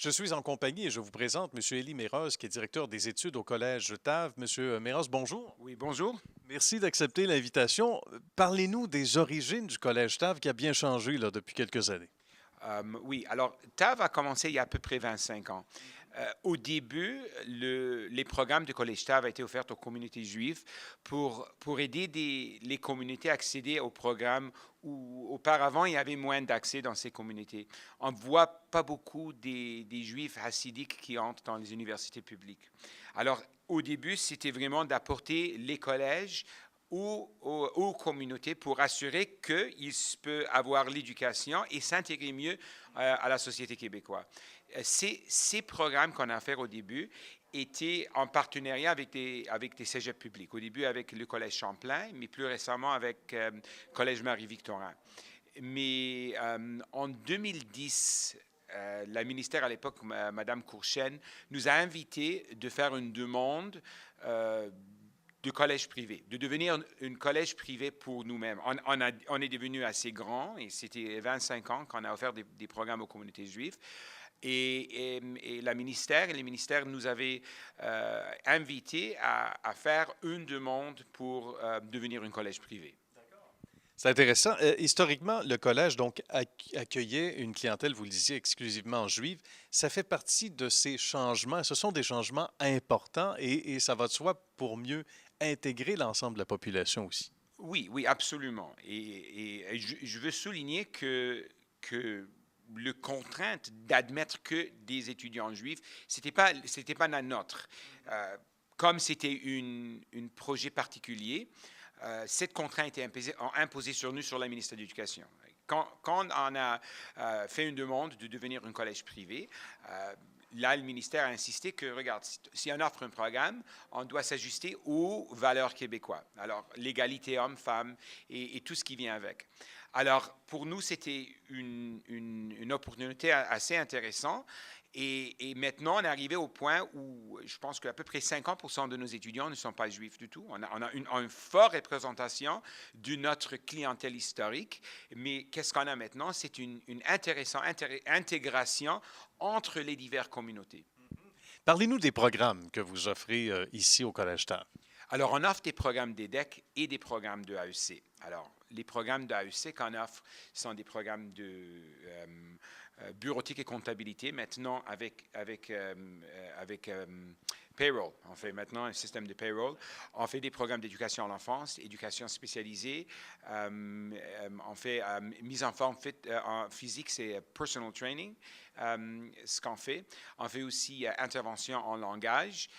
Je suis en compagnie et je vous présente M. Élie Meyros, qui est directeur des études au Collège TAV. Monsieur Meyros, bonjour. Oui, bonjour. Merci d'accepter l'invitation. Parlez-nous des origines du Collège TAV qui a bien changé là, depuis quelques années. Oui, alors TAV a commencé il y a à peu près 25 ans. Au début, les programmes du Collège TAV été offerts aux communautés juives pour aider les communautés à accéder aux programmes où auparavant il y avait moins d'accès dans ces communautés. On ne voit pas beaucoup des juifs hassidiques qui entrent dans les universités publiques. Alors, au début, c'était vraiment d'apporter les collèges aux communautés pour assurer qu'ils peuvent avoir l'éducation et s'intégrer mieux à la société québécoise. Ces programmes qu'on a fait au début étaient en partenariat avec des cégeps publics. Au début avec le Collège Champlain, mais plus récemment avec le Collège Marie-Victorin. Mais en 2010, la ministère à l'époque, Mme Courchaine, nous a invités de faire une demande de collège privé, de devenir une collège privé pour nous-mêmes. On est devenu assez grand, et c'était 25 ans qu'on a offert des programmes aux communautés juives. Et les ministères nous avaient invités à faire une demande pour devenir un collège privé. C'est intéressant. Historiquement, le collège donc accueillait une clientèle, vous le disiez, exclusivement juive. Ça fait partie de ces changements. Ce sont des changements importants et ça va de soi pour mieux intégrer l'ensemble de la population aussi. Oui, oui, absolument. Et je veux souligner que le contrainte d'admettre que des étudiants juifs, c'était pas la nôtre. Euh, Comme c'était un projet particulier, cette contrainte était imposée sur nous, sur la ministre de l'Éducation. Quand on a fait une demande de devenir un collège privé, là, le ministère a insisté que, regarde, si on offre un programme, on doit s'ajuster aux valeurs québécoises. Alors, l'égalité homme-femme et tout ce qui vient avec. Alors, pour nous, c'était une opportunité assez intéressante. Et maintenant, on est arrivé au point où je pense qu'à peu près 50% de nos étudiants ne sont pas juifs du tout. On a une forte représentation de notre clientèle historique. Mais qu'est-ce qu'on a maintenant? C'est une intéressante intégration entre les diverses communautés. Parlez-nous des programmes que vous offrez ici au Collège TAV. Alors, on offre des programmes d'EDEC et des programmes de AEC. Alors, les programmes d'AEC qu'on offre sont des programmes de bureautique et comptabilité, maintenant avec payroll. On fait maintenant un système de payroll. On fait des programmes d'éducation à l'enfance, éducation spécialisée. On fait mise en forme en physique, c'est personal training, ce qu'on fait. On fait aussi intervention en langage.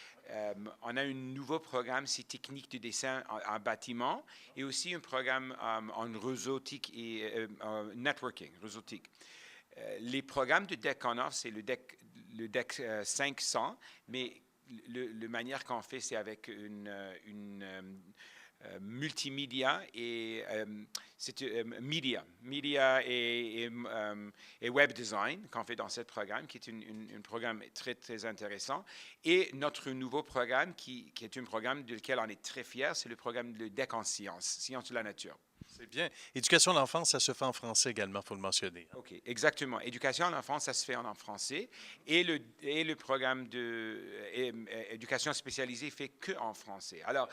On a un nouveau programme, c'est technique de dessin en bâtiment, et aussi un programme en réseautique et networking, réseautique. Les programmes de DEC qu'on offre, c'est le DEC 500, mais la manière qu'on fait, c'est avec une multimédia et media et web design qu'on fait dans ce programme, qui est un programme très, très intéressant. Et notre nouveau programme, qui est un programme duquel on est très fiers, c'est le programme de DEC en sciences de la nature. C'est bien. Éducation de l'enfance, ça se fait en français également, il faut le mentionner. OK, exactement. Éducation à l'enfance, ça se fait en français. Et le programme d'éducation spécialisée fait que en français. Alors,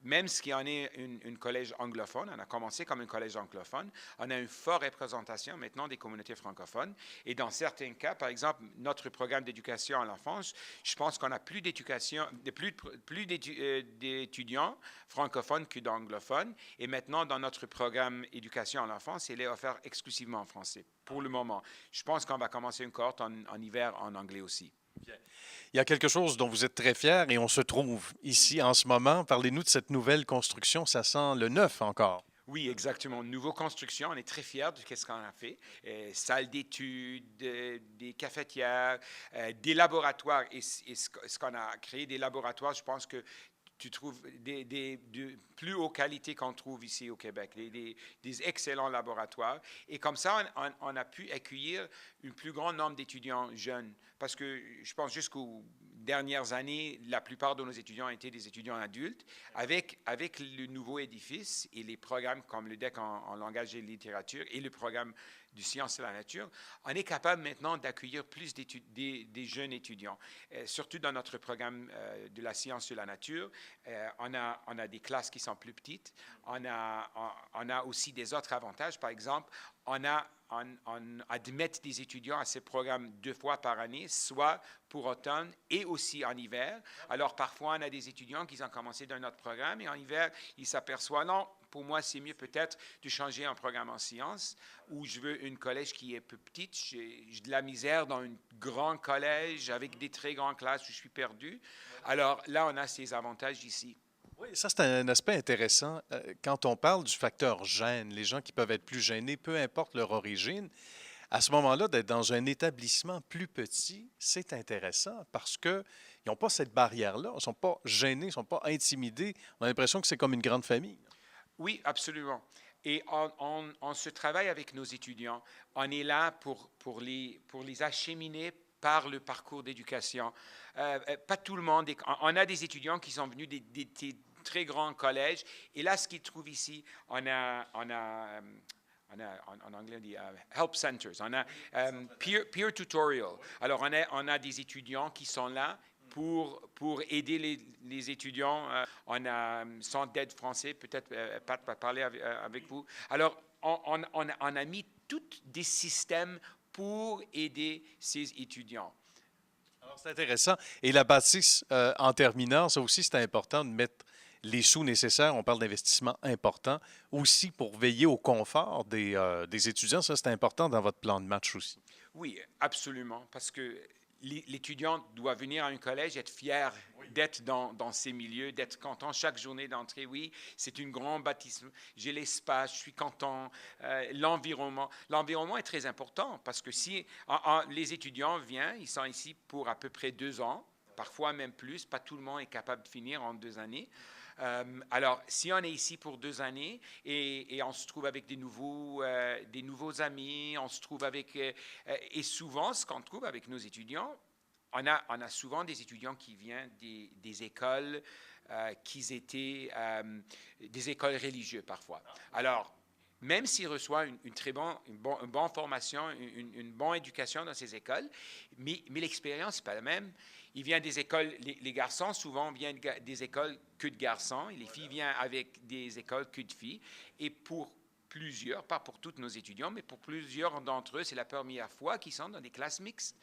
même si on est un collège anglophone, on a commencé comme un collège anglophone, on a une forte représentation maintenant des communautés francophones. Et dans certains cas, par exemple, notre programme d'éducation à l'enfance, je pense qu'on a plus d'étudiants francophones que d'anglophones. Et maintenant, dans notre programme éducation à l'enfance, il est offert exclusivement en français pour le moment. Je pense qu'on va commencer une cohorte en hiver en anglais aussi. Il y a quelque chose dont vous êtes très fier et on se trouve ici en ce moment. Parlez-nous de cette nouvelle construction. Ça sent le neuf encore. Oui, exactement. Nouveau construction, on est très fiers de ce qu'on a fait. Salle d'études, des cafetières, des laboratoires. Et ce qu'on a créé, des laboratoires, je pense que tu trouves de plus haute qualité qu'on trouve ici au Québec, des excellents laboratoires. Et comme ça, on a pu accueillir un plus grand nombre d'étudiants jeunes. Parce que je pense jusqu'au dernières années, la plupart de nos étudiants étaient des étudiants adultes. Avec le nouveau édifice et les programmes comme le DEC en langage et littérature et le programme du Sciences de la nature, on est capable maintenant d'accueillir plus des jeunes étudiants. Surtout dans notre programme de la science de la nature, on a des classes qui sont plus petites. On a aussi des autres avantages. Par exemple, on admet des étudiants à ces programmes 2 fois par année, soit pour automne et aussi en hiver. Alors, parfois, on a des étudiants qui ont commencé dans notre programme et en hiver, ils s'aperçoivent, non, pour moi, c'est mieux peut-être de changer un programme en sciences où je veux une collège qui est plus petite. J'ai de la misère dans un grand collège avec des très grandes classes où je suis perdu. Alors là, on a ces avantages ici. Oui, ça, c'est un aspect intéressant. Quand on parle du facteur gêne, les gens qui peuvent être plus gênés, peu importe leur origine, à ce moment-là, d'être dans un établissement plus petit, c'est intéressant parce qu'ils n'ont pas cette barrière-là. Ils ne sont pas gênés, ils ne sont pas intimidés. On a l'impression que c'est comme une grande famille. Oui, absolument. Et on se travaille avec nos étudiants. On est là pour les acheminer par le parcours d'éducation. Pas tout le monde. On a des étudiants qui sont venus des très grands collèges. Et là, ce qu'ils trouvent ici, on a en anglais, on dit help centers. On a peer tutorial. Alors, on a des étudiants qui sont là pour aider les étudiants. On a un centre d'aide français, peut-être Pat va parler avec vous. Alors, on a mis tous des systèmes pour aider ces étudiants. Alors, c'est intéressant. Et la bâtisse, en terminant, ça aussi, c'est important de mettre les sous nécessaires. On parle d'investissement important aussi pour veiller au confort des étudiants. Ça, c'est important dans votre plan de match aussi. Oui, absolument, parce que l'étudiant doit venir à un collège, être fier d'être dans ces milieux, d'être content chaque journée d'entrée. Oui, c'est une grande bâtisse. J'ai l'espace, je suis content. L'environnement. L'environnement est très important parce que si les étudiants viennent, ils sont ici pour à peu près 2 ans, parfois même plus. Pas tout le monde est capable de finir en 2 années. Alors, si on est ici pour 2 années et on se trouve avec des nouveaux amis, on se trouve avec... et souvent, ce qu'on trouve avec nos étudiants, on a souvent des étudiants qui viennent des écoles qui étaient des écoles religieuses parfois. Alors, même s'ils reçoivent une bonne formation, une bonne éducation dans ces écoles, mais l'expérience n'est pas la même. Ils viennent des écoles, les garçons souvent viennent des écoles que de garçons, et les filles viennent avec des écoles que de filles. Et pour plusieurs, pas pour tous nos étudiants, mais pour plusieurs d'entre eux, c'est la première fois qu'ils sont dans des classes mixtes.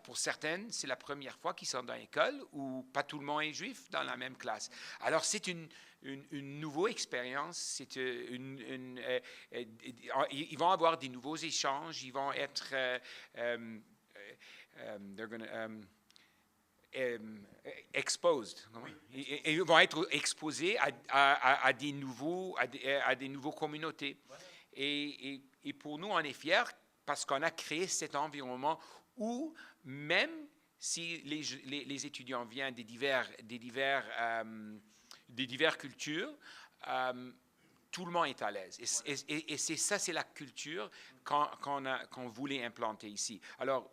Pour certaines, c'est la première fois qu'ils sont dans l'école où pas tout le monde est juif dans la même classe. Alors, c'est une nouvelle expérience. Ils vont avoir des nouveaux échanges. Ils vont être... exposed. Et ils vont être exposés à des nouveaux communautés. Et pour nous, on est fiers parce qu'on a créé cet environnement où même si les étudiants viennent des diverses cultures, tout le monde est à l'aise. Et c'est la culture qu'on voulait implanter ici. Alors,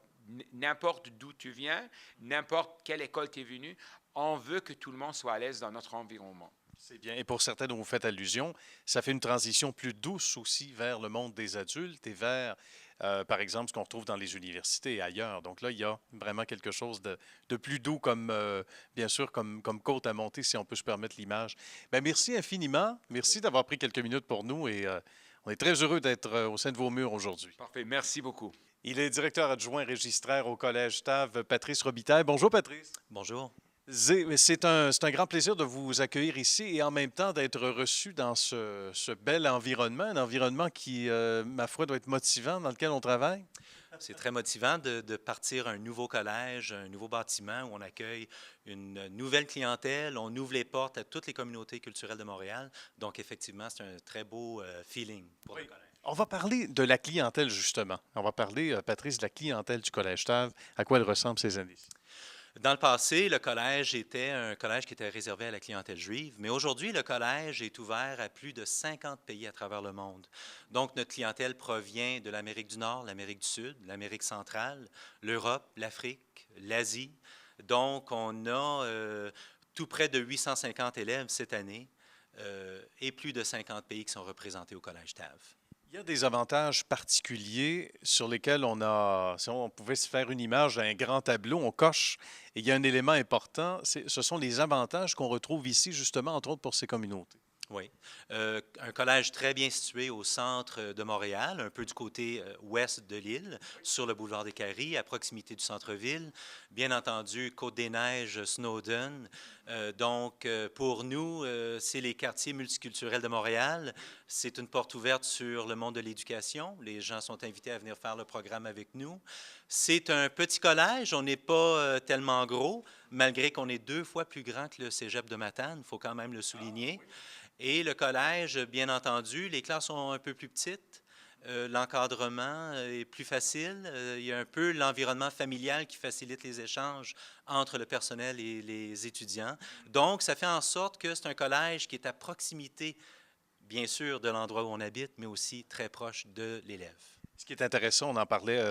n'importe d'où tu viens, n'importe quelle école tu es venu, on veut que tout le monde soit à l'aise dans notre environnement. C'est bien. Et pour certains dont vous faites allusion, ça fait une transition plus douce aussi vers le monde des adultes et vers, par exemple, ce qu'on retrouve dans les universités et ailleurs. Donc là, il y a vraiment quelque chose de plus doux, comme, bien sûr, comme côte à monter, si on peut se permettre l'image. Bien, merci infiniment. Merci d'avoir pris quelques minutes pour nous et on est très heureux d'être au sein de vos murs aujourd'hui. Parfait. Merci beaucoup. Il est directeur adjoint registraire au Collège TAV, Patrice Robitaille. Bonjour, Patrice. Bonjour. C'est un grand plaisir de vous accueillir ici et en même temps d'être reçu dans ce bel environnement, un environnement qui, ma foi, doit être motivant, dans lequel on travaille. C'est très motivant de partir un nouveau collège, un nouveau bâtiment où on accueille une nouvelle clientèle, on ouvre les portes à toutes les communautés culturelles de Montréal. Donc, effectivement, c'est un très beau feeling pour le collège. On va parler de la clientèle, justement. On va parler, Patrice, de la clientèle du Collège TAV, à quoi elle ressemble ces années-ci. Dans le passé, le collège était un collège qui était réservé à la clientèle juive, mais aujourd'hui, le collège est ouvert à plus de 50 pays à travers le monde. Donc, notre clientèle provient de l'Amérique du Nord, l'Amérique du Sud, l'Amérique centrale, l'Europe, l'Afrique, l'Asie, Donc, on a tout près de 850 élèves cette année et plus de 50 pays qui sont représentés au Collège TAV. Il y a des avantages particuliers sur lesquels si on pouvait se faire une image, un grand tableau, on coche, et il y a un élément important, ce sont les avantages qu'on retrouve ici, justement, entre autres pour ces communautés. Oui. Un collège très bien situé au centre de Montréal, un peu du côté ouest de l'île, sur le boulevard des Caries, à proximité du centre-ville. Bien entendu, Côte-des-Neiges, Snowden. Donc, pour nous, c'est les quartiers multiculturels de Montréal. C'est une porte ouverte sur le monde de l'éducation. Les gens sont invités à venir faire le programme avec nous. C'est un petit collège. On n'est pas tellement gros, malgré qu'on est 2 fois plus grand que le cégep de Matane. Il faut quand même le souligner. Et le collège, bien entendu, les classes sont un peu plus petites. L'encadrement est plus facile. Il y a un peu l'environnement familial qui facilite les échanges entre le personnel et les étudiants. Donc, ça fait en sorte que c'est un collège qui est à proximité, bien sûr, de l'endroit où on habite, mais aussi très proche de l'élève. Ce qui est intéressant, on en parlait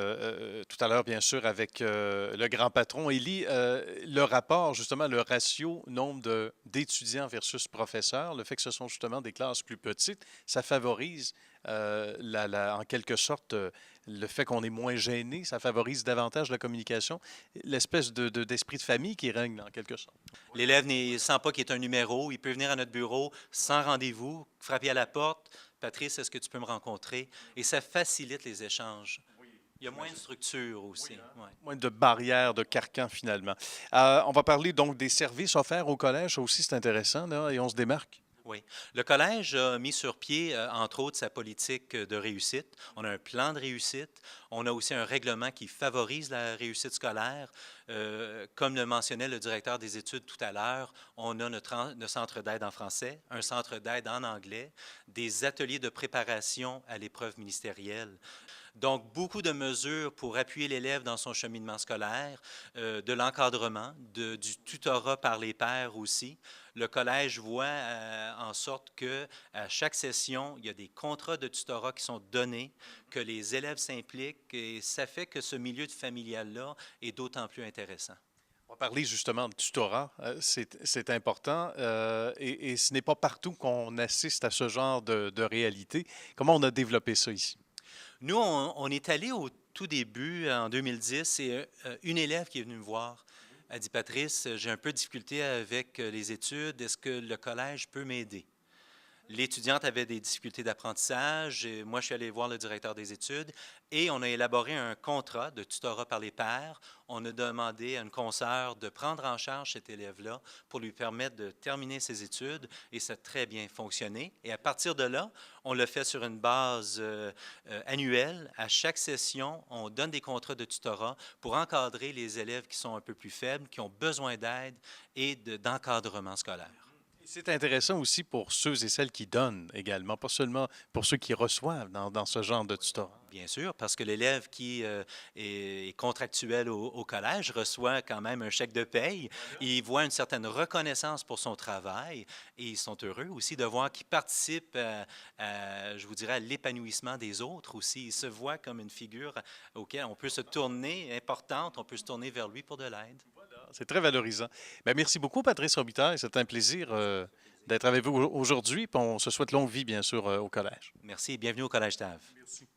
tout à l'heure, bien sûr, avec le grand patron, Élie, le rapport, justement, le ratio nombre d'étudiants versus professeurs, le fait que ce sont justement des classes plus petites, ça favorise en quelque sorte le fait qu'on est moins gêné, ça favorise davantage la communication, l'espèce d'esprit de famille qui règne en quelque sorte. L'élève ne sent pas qu'il est un numéro, il peut venir à notre bureau sans rendez-vous, frapper à la porte. Patrice, est-ce que tu peux me rencontrer? Et ça facilite les échanges. Il y a moins de structure aussi. Oui, hein? Ouais. Moins de barrières, de carcans finalement. On va parler donc des services offerts au collège. Ça aussi, c'est intéressant, là, et on se démarque. Oui. Le collège a mis sur pied, entre autres, sa politique de réussite. On a un plan de réussite. On a aussi un règlement qui favorise la réussite scolaire. Comme le mentionnait le directeur des études tout à l'heure, on a notre centre d'aide en français, un centre d'aide en anglais, des ateliers de préparation à l'épreuve ministérielle. Donc, beaucoup de mesures pour appuyer l'élève dans son cheminement scolaire, de l'encadrement, du tutorat par les pairs aussi. Le collège voit en sorte qu'à chaque session, il y a des contrats de tutorat qui sont donnés, que les élèves s'impliquent et ça fait que ce milieu familial-là est d'autant plus intéressant. On va parler justement de tutorat. C'est important et ce n'est pas partout qu'on assiste à ce genre de réalité. Comment on a développé ça ici? Nous, on est allé au tout début, en 2010, c'est une élève qui est venue me voir. Elle dit, Patrice, j'ai un peu de difficulté avec les études. Est-ce que le collège peut m'aider? L'étudiante avait des difficultés d'apprentissage. Moi, je suis allé voir le directeur des études et on a élaboré un contrat de tutorat par les pairs. On a demandé à une consoeur de prendre en charge cet élève-là pour lui permettre de terminer ses études et ça a très bien fonctionné. Et à partir de là, on le fait sur une base annuelle. À chaque session, on donne des contrats de tutorat pour encadrer les élèves qui sont un peu plus faibles, qui ont besoin d'aide et d'encadrement scolaire. C'est intéressant aussi pour ceux et celles qui donnent également, pas seulement pour ceux qui reçoivent dans ce genre de tutorat. Bien sûr, parce que l'élève qui est contractuel au collège reçoit quand même un chèque de paye. Il voit une certaine reconnaissance pour son travail et ils sont heureux aussi de voir qu'il participe, je vous dirais, à l'épanouissement des autres aussi. Il se voit comme une figure auquel on peut se tourner, importante, on peut se tourner vers lui pour de l'aide. C'est très valorisant. Bien, merci beaucoup, Patrice Robitaille. C'est un plaisir d'être avec vous aujourd'hui. On se souhaite longue vie, bien sûr, au collège. Merci et bienvenue au Collège TAV. Merci.